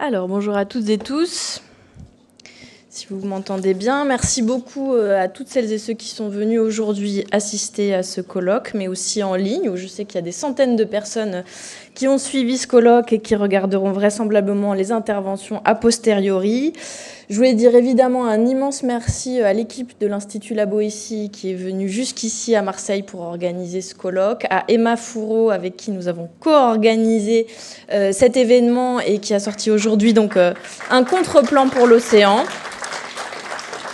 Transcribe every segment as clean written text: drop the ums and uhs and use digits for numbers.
Alors, bonjour à toutes et tous. Si vous m'entendez bien, merci beaucoup à toutes celles et ceux qui sont venus aujourd'hui assister à ce colloque, mais aussi en ligne, où je sais qu'il y a des centaines de personnes qui ont suivi ce colloque et qui regarderont vraisemblablement les interventions a posteriori. Je voulais dire évidemment un immense merci à l'équipe de l'Institut La Boétie qui est venue jusqu'ici à Marseille pour organiser ce colloque, à Emma Fourreau avec qui nous avons co-organisé cet événement et qui a sorti aujourd'hui donc un contre-plan pour l'océan.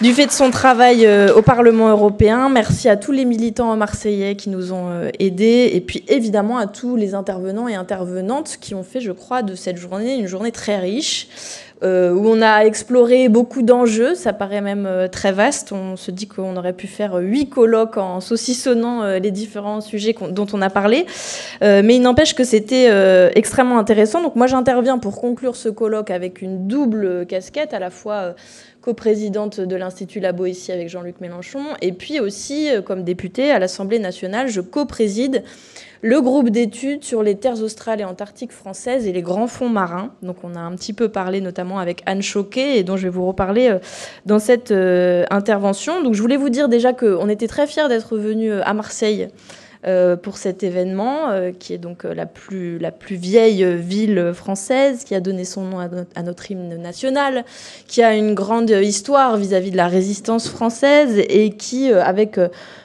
Du fait de son travail au Parlement européen, merci à tous les militants marseillais qui nous ont aidés et puis évidemment à tous les intervenants et intervenantes qui ont fait, je crois, de cette journée une journée très riche où on a exploré beaucoup d'enjeux, ça paraît même très vaste. On se dit qu'on aurait pu faire 8 colloques en saucissonnant les différents sujets dont on a parlé. Mais il n'empêche que c'était extrêmement intéressant. Donc moi, j'interviens pour conclure ce colloque avec une double casquette, à la fois coprésidente de l'Institut La Boétie avec Jean-Luc Mélenchon, et puis aussi, comme députée à l'Assemblée nationale, je copréside le groupe d'études sur les terres australes et antarctiques françaises et les grands fonds marins. Donc on a un petit peu parlé notamment avec Anne Choquet, et dont je vais vous reparler dans cette intervention. Donc je voulais vous dire déjà qu'on était très fiers d'être venus à Marseille pour cet événement, qui est donc la plus vieille ville française, qui a donné son nom à notre hymne national, qui a une grande histoire vis-à-vis de la résistance française et qui, avec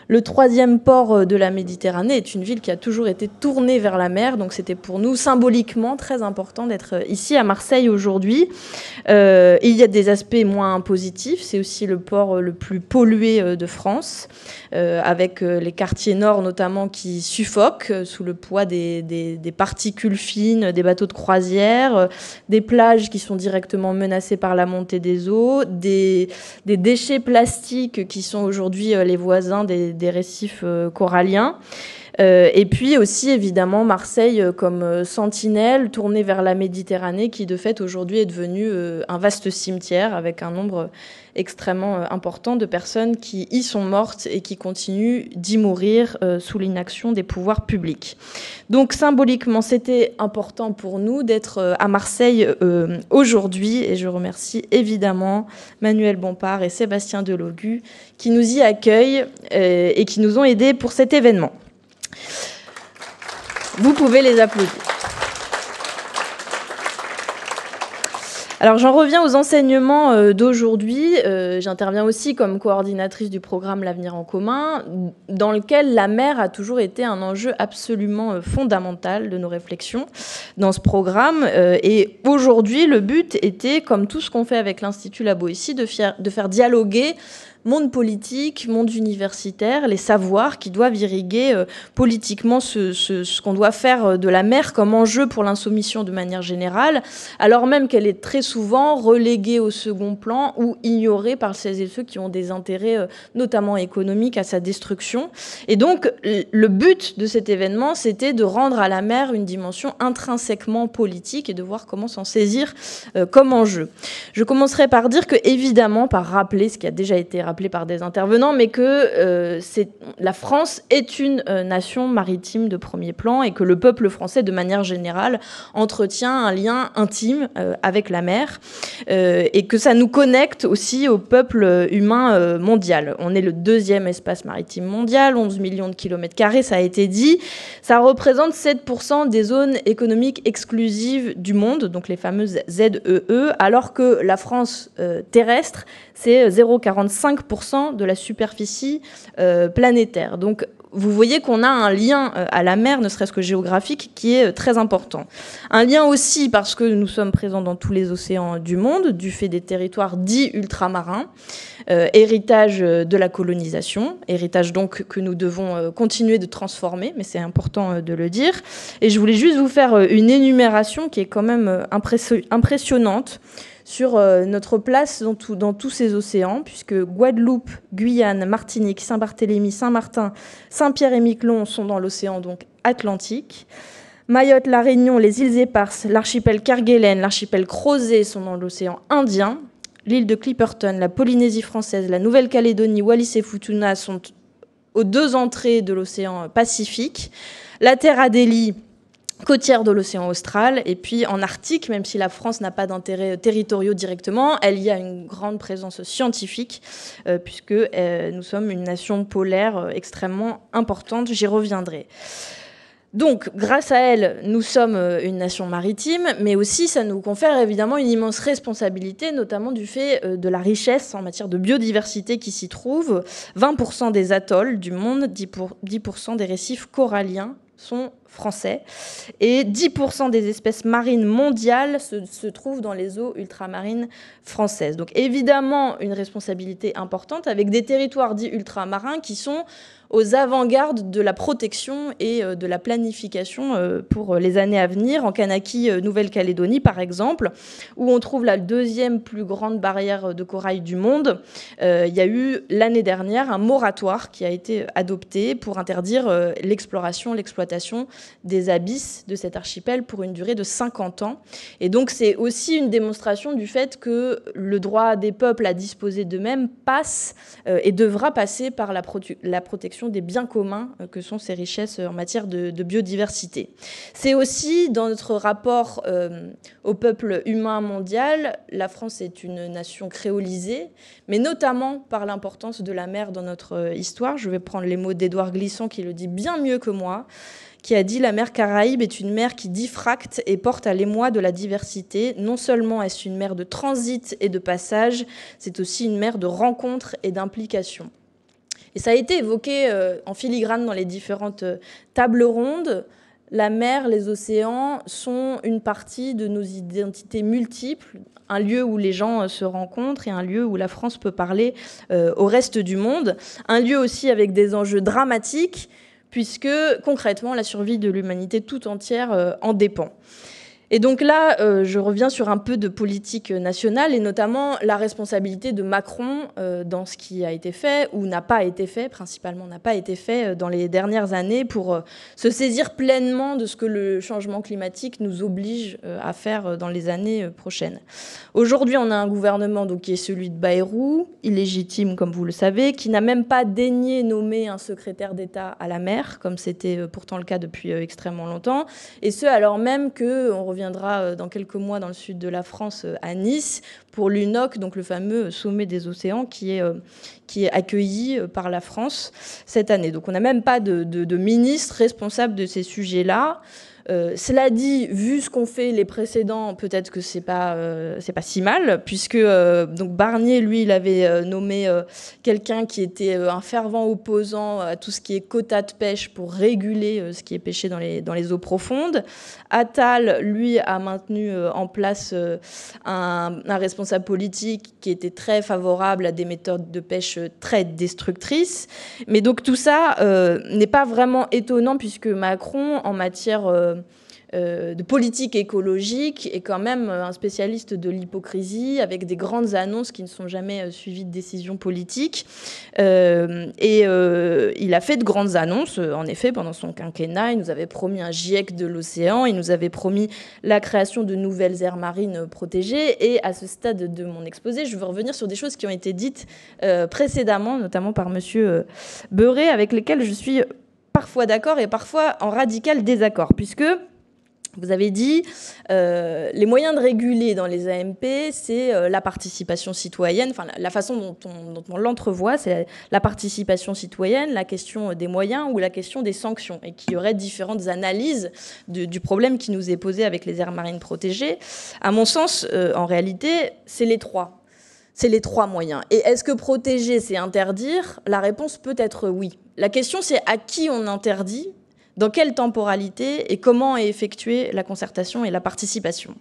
le 3e port de la Méditerranée, est une ville qui a toujours été tournée vers la mer. Donc c'était pour nous symboliquement très important d'être ici à Marseille aujourd'hui. Il y a des aspects moins positifs. C'est aussi le port le plus pollué de France, avec les quartiers nord notamment qui suffoquent sous le poids des particules fines, des bateaux de croisière, des plages qui sont directement menacées par la montée des eaux, des déchets plastiques qui sont aujourd'hui les voisins des récifs coralliens. Et puis aussi, évidemment, Marseille comme sentinelle tournée vers la Méditerranée qui, de fait, aujourd'hui est devenue un vaste cimetière avec un nombre extrêmement important de personnes qui y sont mortes et qui continuent d'y mourir sous l'inaction des pouvoirs publics. Donc, symboliquement, c'était important pour nous d'être à Marseille aujourd'hui, et je remercie évidemment Manuel Bompard et Sébastien Delogu qui nous y accueillent et qui nous ont aidés pour cet événement. Vous pouvez les applaudir. Alors j'en reviens aux enseignements d'aujourd'hui. J'interviens aussi comme coordinatrice du programme L'Avenir en commun, dans lequel la mer a toujours été un enjeu absolument fondamental de nos réflexions dans ce programme. Et aujourd'hui, le but était, comme tout ce qu'on fait avec l'Institut La Boétie, de faire dialoguer monde politique, monde universitaire, les savoirs qui doivent irriguer politiquement ce qu'on doit faire de la mer comme enjeu pour l'insoumission de manière générale, alors même qu'elle est très souvent reléguée au second plan ou ignorée par celles et ceux qui ont des intérêts, notamment économiques, à sa destruction. Et donc, le but de cet événement, c'était de rendre à la mer une dimension intrinsèquement politique et de voir comment s'en saisir comme enjeu. Je commencerai par dire que, évidemment, par rappeler ce qui a déjà été rappelé par des intervenants, mais que la France est une nation maritime de premier plan et que le peuple français, de manière générale, entretient un lien intime avec la mer et que ça nous connecte aussi au peuple humain mondial. On est le 2e espace maritime mondial, 11 millions de kilomètres carrés, ça a été dit. Ça représente 7% des zones économiques exclusives du monde, donc les fameuses ZEE, alors que la France terrestre, c'est 0,45% de la superficie planétaire. Donc, vous voyez qu'on a un lien à la mer, ne serait-ce que géographique, qui est très important. Un lien aussi parce que nous sommes présents dans tous les océans du monde, du fait des territoires dits ultramarins, héritage de la colonisation, héritage donc que nous devons continuer de transformer, mais c'est important de le dire. Et je voulais juste vous faire une énumération qui est quand même impressionnante sur notre place dans tous ces océans, puisque Guadeloupe, Guyane, Martinique, Saint-Barthélemy, Saint-Martin, Saint-Pierre et Miquelon sont dans l'océan donc Atlantique. Mayotte, La Réunion, les îles Éparses, l'archipel Kerguelen, l'archipel Crozet sont dans l'océan Indien. L'île de Clipperton, la Polynésie française, la Nouvelle-Calédonie, Wallis et Futuna sont aux 2 entrées de l'océan Pacifique. La Terre Adélie côtière de l'océan austral, et puis en Arctique, même si la France n'a pas d'intérêts territoriaux directement, elle y a une grande présence scientifique, puisque nous sommes une nation polaire extrêmement importante, j'y reviendrai. Donc, grâce à elle, nous sommes une nation maritime, mais aussi ça nous confère évidemment une immense responsabilité, notamment du fait de la richesse en matière de biodiversité qui s'y trouve. 20% des atolls du monde, 10% des récifs coralliens sont français, et 10% des espèces marines mondiales se trouvent dans les eaux ultramarines françaises. Donc évidemment une responsabilité importante avec des territoires dits ultramarins qui sont aux avant-gardes de la protection et de la planification pour les années à venir. En Kanaki, Nouvelle-Calédonie, par exemple, où on trouve la deuxième plus grande barrière de corail du monde, il y a eu l'année dernière un moratoire qui a été adopté pour interdire l'exploration, l'exploitation des abysses de cet archipel pour une durée de 50 ans. Et donc c'est aussi une démonstration du fait que le droit des peuples à disposer d'eux-mêmes passe et devra passer par la protection des biens communs que sont ces richesses en matière de biodiversité. C'est aussi dans notre rapport au peuple humain mondial, la France est une nation créolisée, mais notamment par l'importance de la mer dans notre histoire. Je vais prendre les mots d'Édouard Glissant qui le dit bien mieux que moi, qui a dit « La mer Caraïbe est une mer qui diffracte et porte à l'émoi de la diversité. Non seulement est-ce une mer de transit et de passage, c'est aussi une mer de rencontre et d'implication. » Et ça a été évoqué en filigrane dans les différentes tables rondes. La mer, les océans sont une partie de nos identités multiples, un lieu où les gens se rencontrent et un lieu où la France peut parler au reste du monde. Un lieu aussi avec des enjeux dramatiques, puisque concrètement, la survie de l'humanité tout entière en dépend. Et donc là, je reviens sur un peu de politique nationale et notamment la responsabilité de Macron dans ce qui a été fait ou n'a pas été fait, principalement n'a pas été fait dans les dernières années pour se saisir pleinement de ce que le changement climatique nous oblige à faire dans les années prochaines. Aujourd'hui, on a un gouvernement donc, qui est celui de Bayrou, illégitime comme vous le savez, qui n'a même pas daigné nommer un secrétaire d'État à la mer, comme c'était pourtant le cas depuis extrêmement longtemps, et ce alors même qu'on reviendra dans quelques mois dans le sud de la France, à Nice, pour l'UNOC, donc le fameux sommet des océans qui est accueilli par la France cette année. Donc on n'a même pas de ministre responsable de ces sujets-là. Cela dit, vu ce qu'ont fait les précédents, peut-être que c'est pas si mal, puisque donc Barnier, lui, il avait nommé quelqu'un qui était un fervent opposant à tout ce qui est quota de pêche pour réguler ce qui est pêché dans les eaux profondes. Attal, lui, a maintenu en place un responsable politique qui était très favorable à des méthodes de pêche très destructrices. Mais donc tout ça n'est pas vraiment étonnant puisque Macron, en matière de politique écologique, est quand même un spécialiste de l'hypocrisie avec des grandes annonces qui ne sont jamais suivies de décisions politiques. Il a fait de grandes annonces, en effet, pendant son quinquennat. Il nous avait promis un GIEC de l'océan, il nous avait promis la création de nouvelles aires marines protégées. Et à ce stade de mon exposé, je veux revenir sur des choses qui ont été dites précédemment, notamment par monsieur Beuret, avec lesquelles je suis parfois d'accord et parfois en radical désaccord, puisque vous avez dit, les moyens de réguler dans les AMP, c'est la participation citoyenne, enfin la façon dont on l'entrevoit, c'est la participation citoyenne, la question des moyens ou la question des sanctions, et qu'il y aurait différentes analyses du problème qui nous est posé avec les aires marines protégées. À mon sens, en réalité, c'est les trois. C'est les trois moyens. Et est-ce que protéger, c'est interdire ? La réponse peut être oui. La question, c'est à qui on interdit ? Dans quelle temporalité et comment est effectuée la concertation et la participation.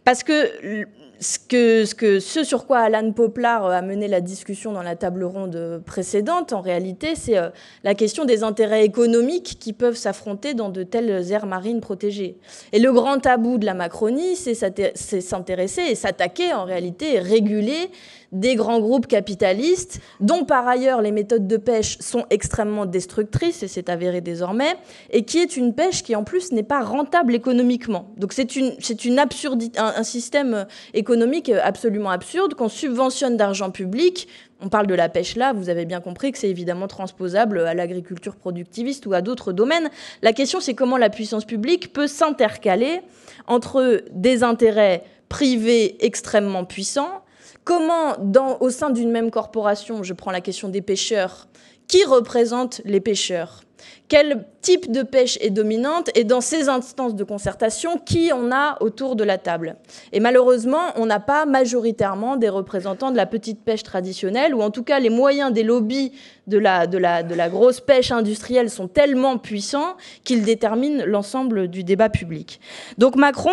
Parce que ce sur quoi Alan Poplar a mené la discussion dans la table ronde précédente, en réalité, c'est la question des intérêts économiques qui peuvent s'affronter dans de telles aires marines protégées. Et le grand tabou de la Macronie, c'est s'intéresser et s'attaquer, en réalité, et réguler des grands groupes capitalistes, dont par ailleurs les méthodes de pêche sont extrêmement destructrices, et c'est avéré désormais, et qui est une pêche qui en plus n'est pas rentable économiquement. Donc c'est une absurdité, un système économique économique absolument absurde qu'on subventionne d'argent public. On parle de la pêche là, vous avez bien compris que c'est évidemment transposable à l'agriculture productiviste ou à d'autres domaines. La question, c'est comment la puissance publique peut s'intercaler entre des intérêts privés extrêmement puissants. Comment, au sein d'une même corporation, je prends la question des pêcheurs, qui représente les pêcheurs ? Quel type de pêche est dominante? Et dans ces instances de concertation, qui on a autour de la table? Et malheureusement, on n'a pas majoritairement des représentants de la petite pêche traditionnelle, ou en tout cas les moyens des lobbies de la grosse pêche industrielle sont tellement puissants qu'ils déterminent l'ensemble du débat public. Donc Macron...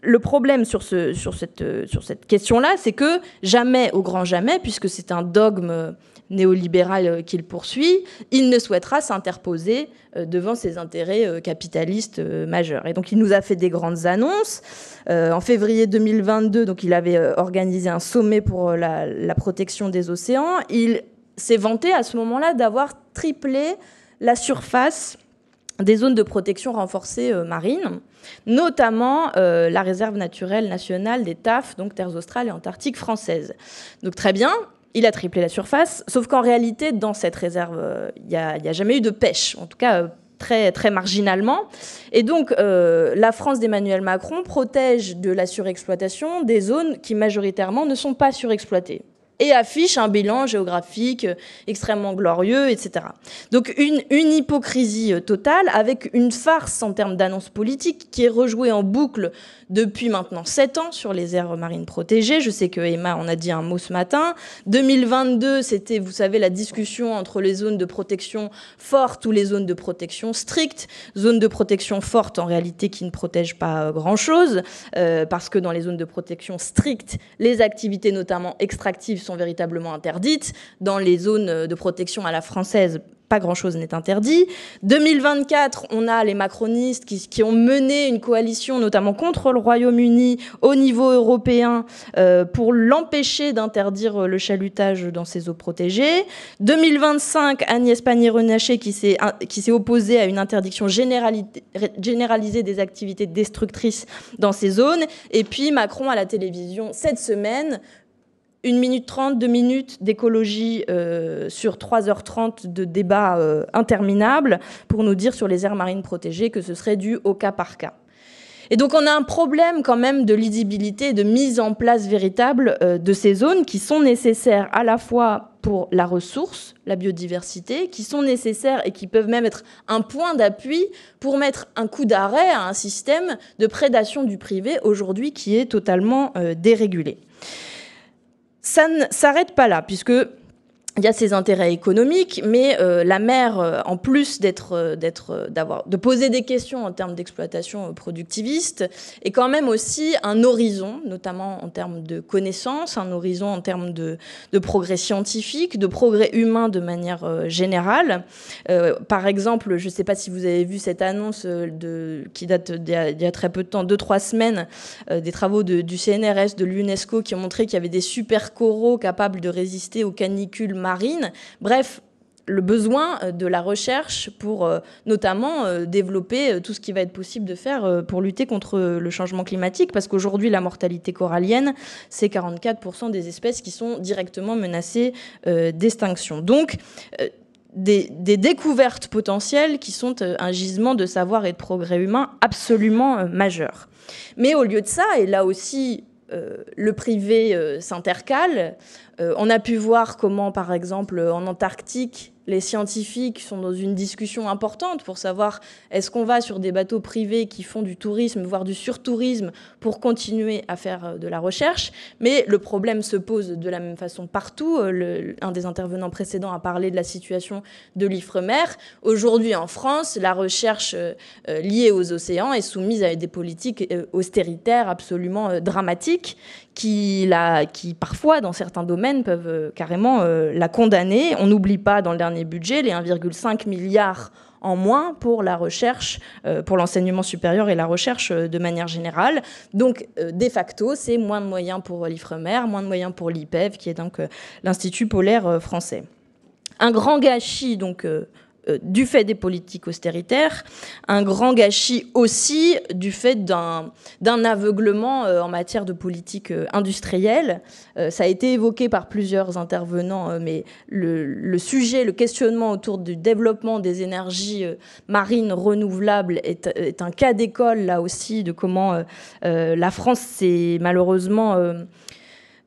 Le problème sur cette question-là, c'est que jamais, au grand jamais, puisque c'est un dogme néolibéral qu'il poursuit, il ne souhaitera s'interposer devant ses intérêts capitalistes majeurs. Et donc il nous a fait des grandes annonces. En février 2022, donc, il avait organisé un sommet pour la protection des océans. Il s'est vanté à ce moment-là d'avoir triplé la surface des zones de protection renforcée marines, notamment la réserve naturelle nationale des TAF, donc terres australes et antarctiques françaises. Donc très bien, il a triplé la surface, sauf qu'en réalité, dans cette réserve, il n'y a jamais eu de pêche, en tout cas très, très marginalement. Et donc, la France d'Emmanuel Macron protège de la surexploitation des zones qui majoritairement ne sont pas surexploitées, et affiche un bilan géographique extrêmement glorieux, etc. Donc une hypocrisie totale, avec une farce en termes d'annonce politique qui est rejouée en boucle depuis maintenant 7 ans sur les aires marines protégées. Je sais que Emma en a dit un mot ce matin. 2022, c'était, vous savez, la discussion entre les zones de protection fortes ou les zones de protection strictes. Zones de protection fortes, en réalité, qui ne protègent pas grand-chose, parce que dans les zones de protection strictes, les activités, notamment extractives, sont véritablement interdites. Dans les zones de protection à la française, pas grand-chose n'est interdit. 2024, on a les macronistes qui ont mené une coalition, notamment contre le Royaume-Uni, au niveau européen, pour l'empêcher d'interdire le chalutage dans ces eaux protégées. 2025, Agnès Pannier-Runacher qui s'est opposée à une interdiction généralisée des activités destructrices dans ces zones. Et puis Macron à la télévision cette semaine, 1 minute 30, 2 minutes d'écologie sur 3h30 de débat interminable pour nous dire sur les aires marines protégées que ce serait dû au cas par cas. Et donc on a un problème quand même de lisibilité, de mise en place véritable de ces zones qui sont nécessaires à la fois pour la ressource, la biodiversité, qui sont nécessaires et qui peuvent même être un point d'appui pour mettre un coup d'arrêt à un système de prédation du privé aujourd'hui qui est totalement dérégulé. Ça ne s'arrête pas là, puisque il y a ces intérêts économiques, mais la mer, en plus de poser des questions en termes d'exploitation productiviste, est quand même aussi un horizon, notamment en termes de connaissances, un horizon en termes de progrès scientifique, de progrès humain de manière générale. Par exemple, je ne sais pas si vous avez vu cette annonce qui date d'il y a très peu de temps, 2-3 semaines, des travaux du CNRS, de l'UNESCO, qui ont montré qu'il y avait des super coraux capables de résister aux canicules marine. Bref, le besoin de la recherche pour notamment développer tout ce qui va être possible de faire pour lutter contre le changement climatique, parce qu'aujourd'hui, la mortalité corallienne, c'est 44% des espèces qui sont directement menacées d'extinction. Donc, des découvertes potentielles qui sont un gisement de savoir et de progrès humain absolument majeur. Mais au lieu de ça, et là aussi, le privé s'intercale. On a pu voir comment, par exemple, en Antarctique, les scientifiques sont dans une discussion importante pour savoir est-ce qu'on va sur des bateaux privés qui font du tourisme, voire du surtourisme, pour continuer à faire de la recherche. Mais le problème se pose de la même façon partout. Un des intervenants précédents a parlé de la situation de l'Ifremer. Aujourd'hui, en France, la recherche liée aux océans est soumise à des politiques austéritaires absolument dramatiques qui parfois, dans certains domaines, peuvent carrément la condamner. On n'oublie pas, dans le dernier budget, les 1,5 milliard en moins pour la recherche, pour l'enseignement supérieur et la recherche de manière générale. Donc, de facto, c'est moins de moyens pour l'Ifremer, moins de moyens pour l'IPEV, qui est donc l'Institut polaire français. Un grand gâchis, donc, du fait des politiques austéritaires, un grand gâchis aussi du fait d'un aveuglement en matière de politique industrielle. Ça a été évoqué par plusieurs intervenants, mais le sujet, le questionnement autour du développement des énergies marines renouvelables est un cas d'école, là aussi, de comment la France s'est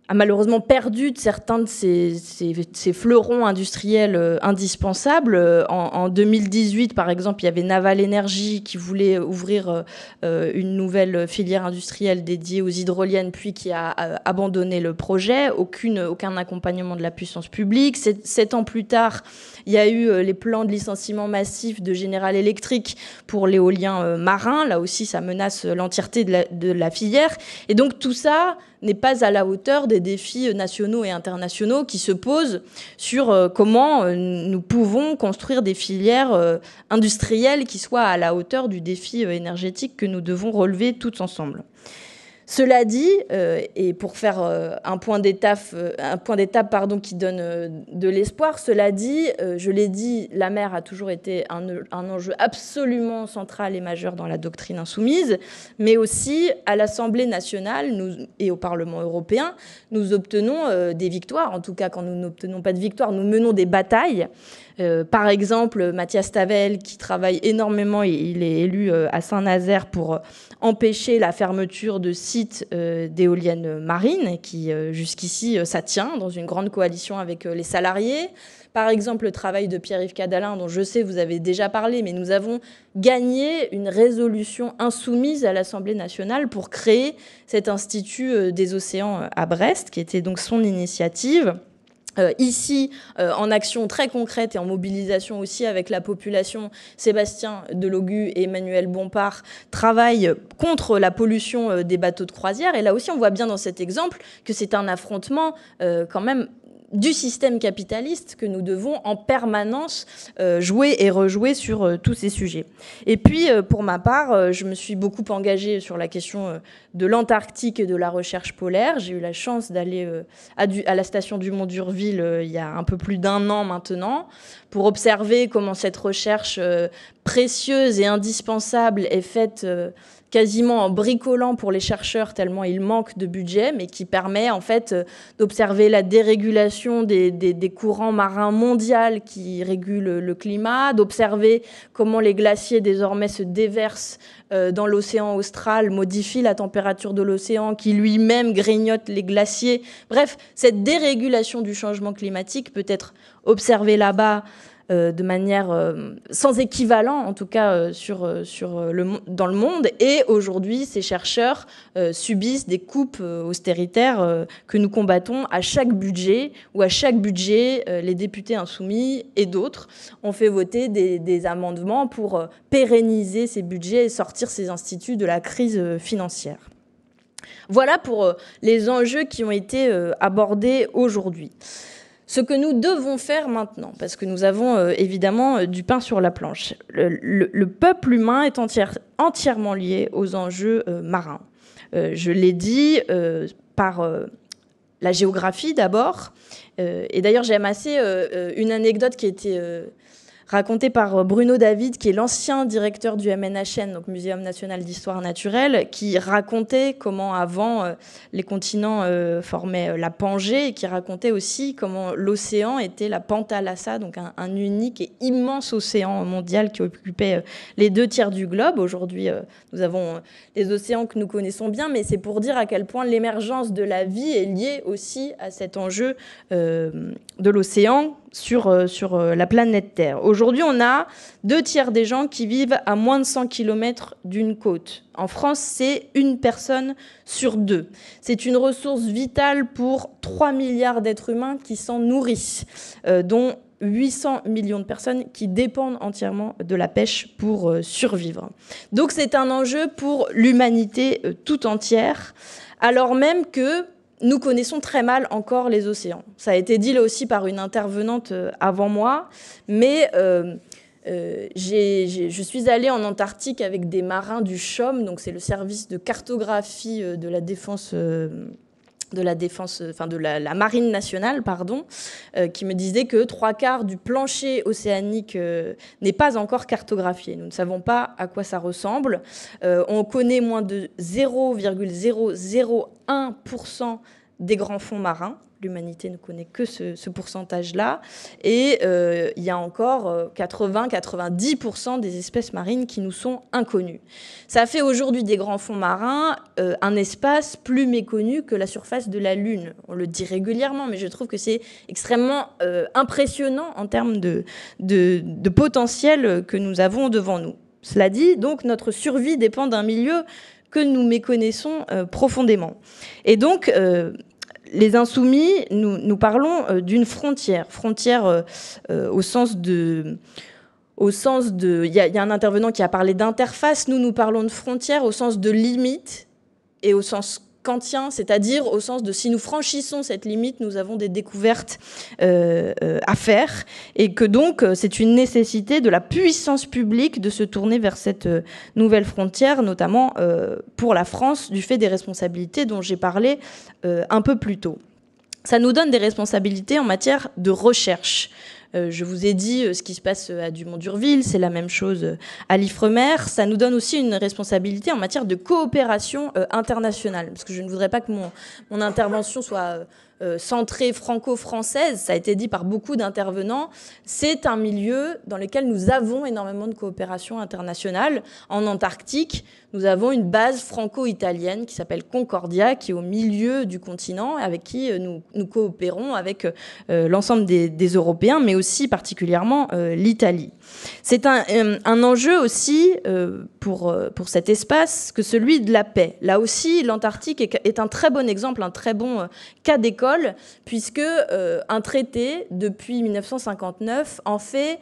a malheureusement perdu de certains de ces fleurons industriels indispensables. En 2018, par exemple, il y avait Naval Energy qui voulait ouvrir une nouvelle filière industrielle dédiée aux hydroliennes, puis qui a abandonné le projet. Aucun accompagnement de la puissance publique. 7 ans plus tard, il y a eu les plans de licenciement massif de General Electric pour l'éolien marin. Là aussi, ça menace l'entièreté de la filière. Et donc tout ça n'est pas à la hauteur des défis nationaux et internationaux qui se posent sur comment nous pouvons construire des filières industrielles qui soient à la hauteur du défi énergétique que nous devons relever tous ensemble. Cela dit, et pour faire un point d'étape qui donne de l'espoir, cela dit, je l'ai dit, la mer a toujours été un enjeu absolument central et majeur dans la doctrine insoumise, mais aussi à l'Assemblée nationale et au Parlement européen, nous obtenons des victoires. En tout cas, quand nous n'obtenons pas de victoire, nous menons des batailles. Par exemple, Mathias Tavel, qui travaille énormément, il est élu à Saint-Nazaire pour empêcher la fermeture de sites d'éoliennes marines, qui jusqu'ici, ça tient dans une grande coalition avec les salariés. Par exemple, le travail de Pierre-Yves Cadalin, dont je sais vous avez déjà parlé, mais nous avons gagné une résolution insoumise à l'Assemblée nationale pour créer cet Institut des océans à Brest, qui était donc son initiative. Ici, en action très concrète et en mobilisation aussi avec la population, Sébastien Delogu et Emmanuel Bompard travaillent contre la pollution des bateaux de croisière. Et là aussi, on voit bien dans cet exemple que c'est un affrontement quand même du système capitaliste que nous devons en permanence jouer et rejouer sur tous ces sujets. Et puis, pour ma part, je me suis beaucoup engagée sur la question de l'Antarctique et de la recherche polaire. J'ai eu la chance d'aller à la station Dumont d'Urville il y a un peu plus d'1 an maintenant pour observer comment cette recherche précieuse et indispensable est faite quasiment en bricolant pour les chercheurs tellement il manque de budget, mais qui permet en fait d'observer la dérégulation des courants marins mondiaux qui régulent le climat, d'observer comment les glaciers désormais se déversent dans l'océan austral, modifient la température de l'océan, qui lui-même grignote les glaciers. Bref, cette dérégulation du changement climatique peut être observée là-bas de manière sans équivalent, en tout cas dans le monde. Et aujourd'hui, ces chercheurs subissent des coupes austéritaires que nous combattons à chaque budget, où à chaque budget, les députés insoumis et d'autres ont fait voter des amendements pour pérenniser ces budgets et sortir ces instituts de la crise financière. Voilà pour les enjeux qui ont été abordés aujourd'hui. Ce que nous devons faire maintenant, parce que nous avons évidemment du pain sur la planche, le peuple humain est entièrement lié aux enjeux marins. Je l'ai dit par la géographie d'abord, et d'ailleurs j'aime assez une anecdote qui a été racontée par Bruno David, qui est l'ancien directeur du MNHN, donc Muséum national d'histoire naturelle, qui racontait comment avant les continents formaient la Pangée, et qui racontait aussi comment l'océan était la Panta Lassa, donc un unique et immense océan mondial qui occupait les 2 tiers du globe. Aujourd'hui, nous avons les océans que nous connaissons bien, mais c'est pour dire à quel point l'émergence de la vie est liée aussi à cet enjeu de l'océan sur la planète Terre. Aujourd'hui, on a 2 tiers des gens qui vivent à moins de 100 km d'une côte. En France, c'est 1 personne sur 2. C'est une ressource vitale pour 3 milliards d'êtres humains qui s'en nourrissent, dont 800 millions de personnes qui dépendent entièrement de la pêche pour survivre. Donc c'est un enjeu pour l'humanité tout entière, alors même que nous connaissons très mal encore les océans. Ça a été dit là aussi par une intervenante avant moi, mais je suis allée en Antarctique avec des marins du CHOM, donc c'est le service de cartographie de la défense la défense, enfin de la marine nationale, pardon, qui me disait que 3/4 du plancher océanique n'est pas encore cartographié. Nous ne savons pas à quoi ça ressemble. On connaît moins de 0,001% des grands fonds marins. L'humanité ne connaît que ce pourcentage-là. Et il y a encore 80-90% des espèces marines qui nous sont inconnues. Ça fait aujourd'hui des grands fonds marins un espace plus méconnu que la surface de la Lune. On le dit régulièrement, mais je trouve que c'est extrêmement impressionnant en termes de potentiel que nous avons devant nous. Cela dit, donc, notre survie dépend d'un milieu que nous méconnaissons profondément. Et donc, les Insoumis, nous parlons d'une frontière au sens de... Il y a un intervenant qui a parlé d'interface, nous parlons de frontière au sens de limite et au sens kantien, c'est-à-dire au sens de si nous franchissons cette limite, nous avons des découvertes à faire, et que donc c'est une nécessité de la puissance publique de se tourner vers cette nouvelle frontière, notamment pour la France, du fait des responsabilités dont j'ai parlé un peu plus tôt. Ça nous donne des responsabilités en matière de recherche. Je vous ai dit ce qui se passe à Dumont-d'Urville, c'est la même chose à l'Ifremer. Ça nous donne aussi une responsabilité en matière de coopération internationale, parce que je ne voudrais pas que mon intervention soit centrée franco-française. Ça a été dit par beaucoup d'intervenants. C'est un milieu dans lequel nous avons énormément de coopération internationale. En Antarctique, nous avons une base franco-italienne qui s'appelle Concordia, qui est au milieu du continent, avec qui nous coopérons avec l'ensemble des Européens, mais aussi particulièrement l'Italie. C'est un enjeu aussi pour cet espace que celui de la paix. Là aussi, l'Antarctique est un très bon exemple, un très bon cas d'école, puisque un traité, depuis 1959, en fait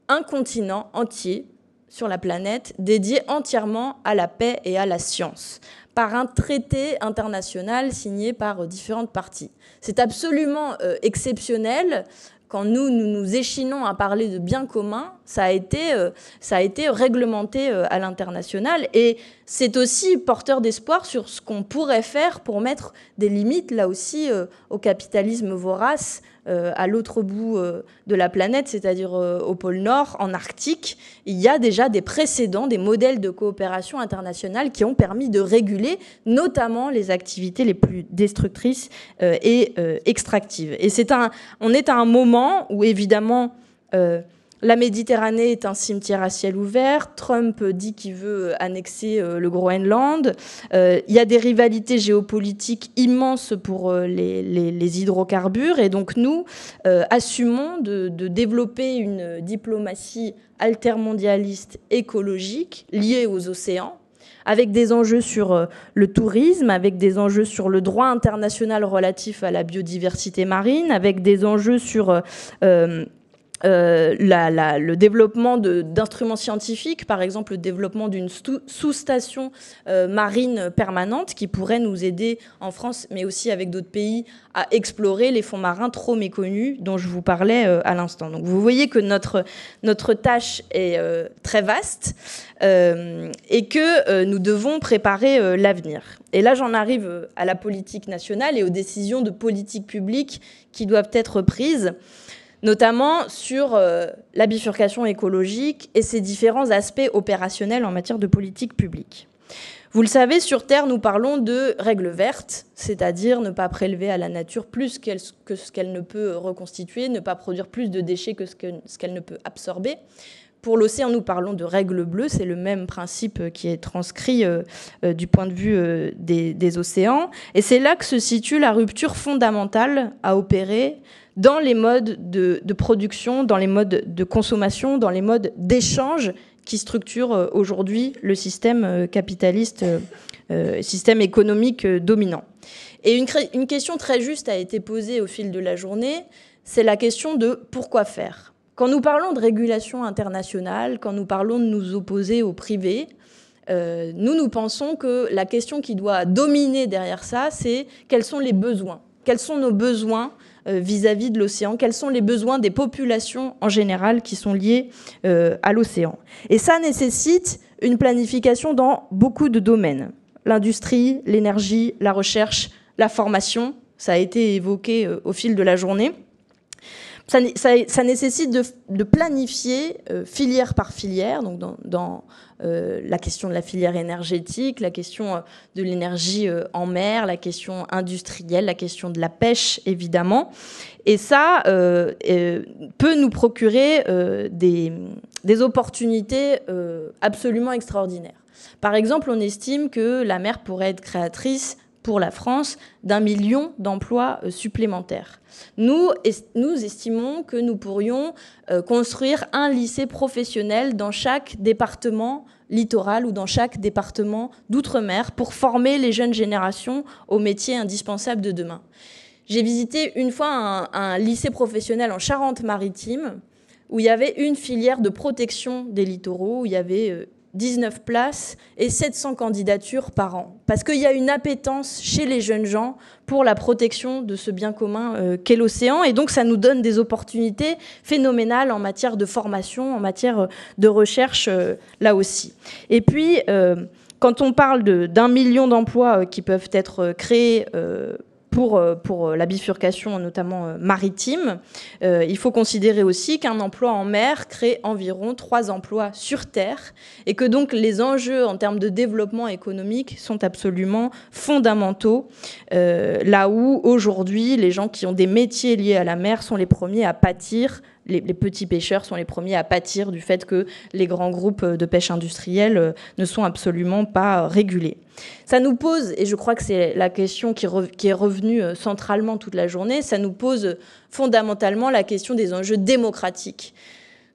un continent entier sur la planète dédié entièrement à la paix et à la science, par un traité international signé par différentes parties. C'est absolument exceptionnel. Quand nous échinons à parler de biens communs, ça a été réglementé à l'international, et c'est aussi porteur d'espoir sur ce qu'on pourrait faire pour mettre des limites, là aussi, au capitalisme vorace à l'autre bout de la planète, c'est-à-dire au pôle Nord, en Arctique. Il y a déjà des précédents, des modèles de coopération internationale qui ont permis de réguler notamment les activités les plus destructrices et extractives. Et on est à un moment où, évidemment, la Méditerranée est un cimetière à ciel ouvert. Trump dit qu'il veut annexer le Groenland. Il y a des rivalités géopolitiques immenses pour les hydrocarbures. Et donc nous assumons de développer une diplomatie altermondialiste écologique liée aux océans, avec des enjeux sur le tourisme, avec des enjeux sur le droit international relatif à la biodiversité marine, avec des enjeux sur le développement d'instruments scientifiques, par exemple le développement d'une sous-station marine permanente qui pourrait nous aider en France, mais aussi avec d'autres pays, à explorer les fonds marins trop méconnus dont je vous parlais à l'instant. Donc vous voyez que notre tâche est très vaste et que nous devons préparer l'avenir. Et là, j'en arrive à la politique nationale et aux décisions de politique publique qui doivent être prises, notamment sur la bifurcation écologique et ses différents aspects opérationnels en matière de politique publique. Vous le savez, sur Terre, nous parlons de règles vertes, c'est-à-dire ne pas prélever à la nature plus que ce qu'elle ne peut reconstituer, ne pas produire plus de déchets que ce qu'elle ne peut absorber. Pour l'océan, nous parlons de règles bleues, c'est le même principe qui est transcrit du point de vue des océans. Et c'est là que se situe la rupture fondamentale à opérer dans les modes de production, dans les modes de consommation, dans les modes d'échange qui structurent aujourd'hui le système capitaliste, système économique dominant. Et une question très juste a été posée au fil de la journée, c'est la question de pourquoi faire. Quand nous parlons de régulation internationale, quand nous parlons de nous opposer au privé, nous pensons que la question qui doit dominer derrière ça, c'est quels sont les besoins ? Quels sont nos besoins vis-à-vis de l'océan? Quels sont les besoins des populations en général qui sont liés à l'océan? Et ça nécessite une planification dans beaucoup de domaines. L'industrie, l'énergie, la recherche, la formation, ça a été évoqué au fil de la journée. Ça nécessite de planifier filière par filière, donc dans la question de la filière énergétique, la question de l'énergie en mer, la question industrielle, la question de la pêche, évidemment. Et ça peut nous procurer des opportunités absolument extraordinaires. Par exemple, on estime que la mer pourrait être créatrice pour la France d'1 million d'emplois supplémentaires. Nous estimons que nous pourrions construire un lycée professionnel dans chaque département littoral ou dans chaque département d'outre-mer pour former les jeunes générations aux métiers indispensables de demain. J'ai visité une fois un lycée professionnel en Charente-Maritime où il y avait une filière de protection des littoraux, où il y avait 19 places et 700 candidatures par an. Parce qu'il y a une appétence chez les jeunes gens pour la protection de ce bien commun qu'est l'océan. Et donc, ça nous donne des opportunités phénoménales en matière de formation, en matière de recherche, là aussi. Et puis, quand on parle d'1 million d'emplois qui peuvent être créés pour la bifurcation notamment maritime, il faut considérer aussi qu'un emploi en mer crée environ 3 emplois sur terre et que donc les enjeux en termes de développement économique sont absolument fondamentaux, là où aujourd'hui les gens qui ont des métiers liés à la mer sont les premiers à pâtir. Les petits pêcheurs sont les premiers à pâtir du fait que les grands groupes de pêche industrielle ne sont absolument pas régulés. Ça nous pose, et je crois que c'est la question qui est revenue centralement toute la journée, ça nous pose fondamentalement la question des enjeux démocratiques,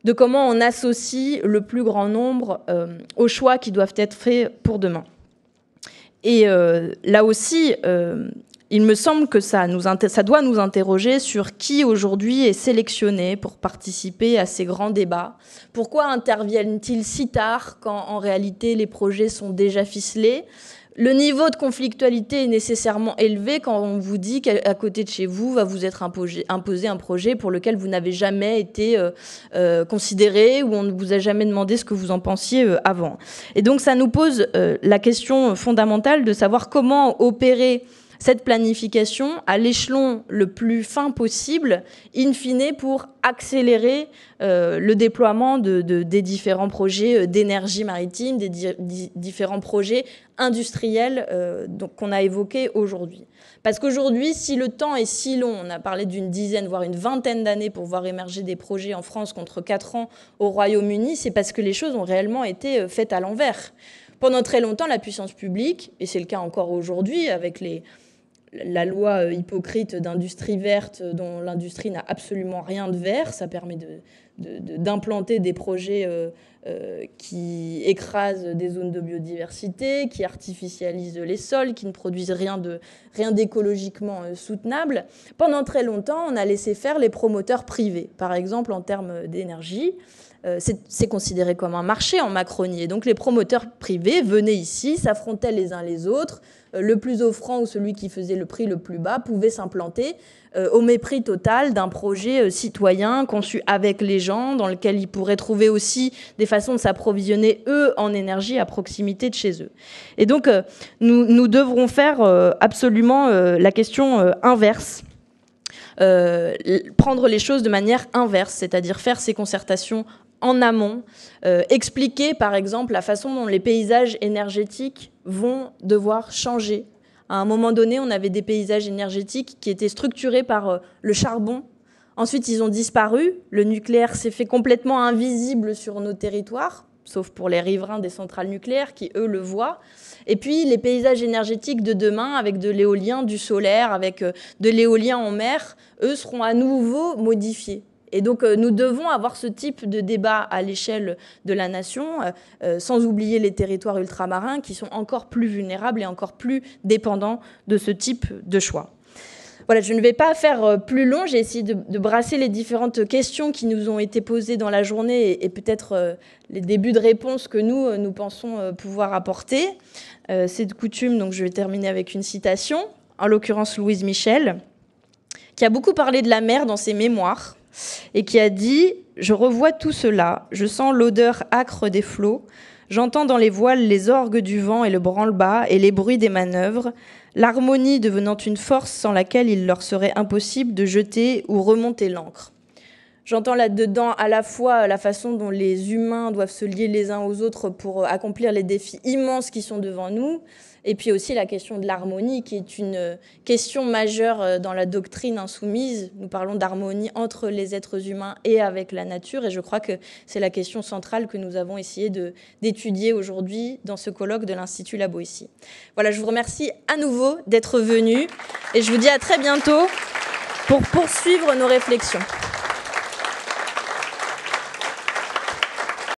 de comment on associe le plus grand nombre aux choix qui doivent être faits pour demain. Et là aussi, il me semble que ça doit nous interroger sur qui aujourd'hui est sélectionné pour participer à ces grands débats. Pourquoi interviennent-ils si tard quand en réalité les projets sont déjà ficelés ? Le niveau de conflictualité est nécessairement élevé quand on vous dit qu'à côté de chez vous va vous être imposé un projet pour lequel vous n'avez jamais été considéré ou on ne vous a jamais demandé ce que vous en pensiez avant. Et donc ça nous pose la question fondamentale de savoir comment opérer cette planification à l'échelon le plus fin possible, in fine, pour accélérer le déploiement des différents projets d'énergie maritime, des différents projets industriels qu'on a évoqués aujourd'hui. Parce qu'aujourd'hui, si le temps est si long, on a parlé d'une dizaine, voire une vingtaine d'années pour voir émerger des projets en France contre 4 ans au Royaume-Uni, c'est parce que les choses ont réellement été faites à l'envers. Pendant très longtemps, la puissance publique, et c'est le cas encore aujourd'hui avec la loi hypocrite d'industrie verte dont l'industrie n'a absolument rien de vert, ça permet d'implanter des projets qui écrasent des zones de biodiversité, qui artificialisent les sols, qui ne produisent rien d'écologiquement soutenable. Pendant très longtemps, on a laissé faire les promoteurs privés, par exemple en termes d'énergie. C'est considéré comme un marché en Macronie. Et donc les promoteurs privés venaient ici, s'affrontaient les uns les autres. Le plus offrant ou celui qui faisait le prix le plus bas pouvait s'implanter au mépris total d'un projet citoyen conçu avec les gens, dans lequel ils pourraient trouver aussi des façons de s'approvisionner, eux, en énergie à proximité de chez eux. Et donc, nous devrons faire absolument la question inverse. Prendre les choses de manière inverse, c'est-à-dire faire ces concertations en amont, expliquer par exemple la façon dont les paysages énergétiques vont devoir changer. À un moment donné, on avait des paysages énergétiques qui étaient structurés par le charbon. Ensuite, ils ont disparu. Le nucléaire s'est fait complètement invisible sur nos territoires, sauf pour les riverains des centrales nucléaires qui, eux, le voient. Et puis, les paysages énergétiques de demain, avec de l'éolien, du solaire, avec de l'éolien en mer, eux, seront à nouveau modifiés. Et donc, nous devons avoir ce type de débat à l'échelle de la nation, sans oublier les territoires ultramarins qui sont encore plus vulnérables et encore plus dépendants de ce type de choix. Voilà, je ne vais pas faire plus long. J'ai essayé de brasser les différentes questions qui nous ont été posées dans la journée et peut-être les débuts de réponses que nous pensons pouvoir apporter. C'est de coutume, donc je vais terminer avec une citation, en l'occurrence Louise Michel, qui a beaucoup parlé de la mer dans ses mémoires. et qui a dit « Je revois tout cela, je sens l'odeur âcre des flots, j'entends dans les voiles les orgues du vent et le branle-bas et les bruits des manœuvres, l'harmonie devenant une force sans laquelle il leur serait impossible de jeter ou remonter l'ancre. » J'entends là-dedans à la fois la façon dont les humains doivent se lier les uns aux autres pour accomplir les défis immenses qui sont devant nous, et puis aussi la question de l'harmonie, qui est une question majeure dans la doctrine insoumise. Nous parlons d'harmonie entre les êtres humains et avec la nature, et je crois que c'est la question centrale que nous avons essayé d'étudier aujourd'hui dans ce colloque de l'Institut La Boétie. Voilà, je vous remercie à nouveau d'être venus, et je vous dis à très bientôt pour poursuivre nos réflexions.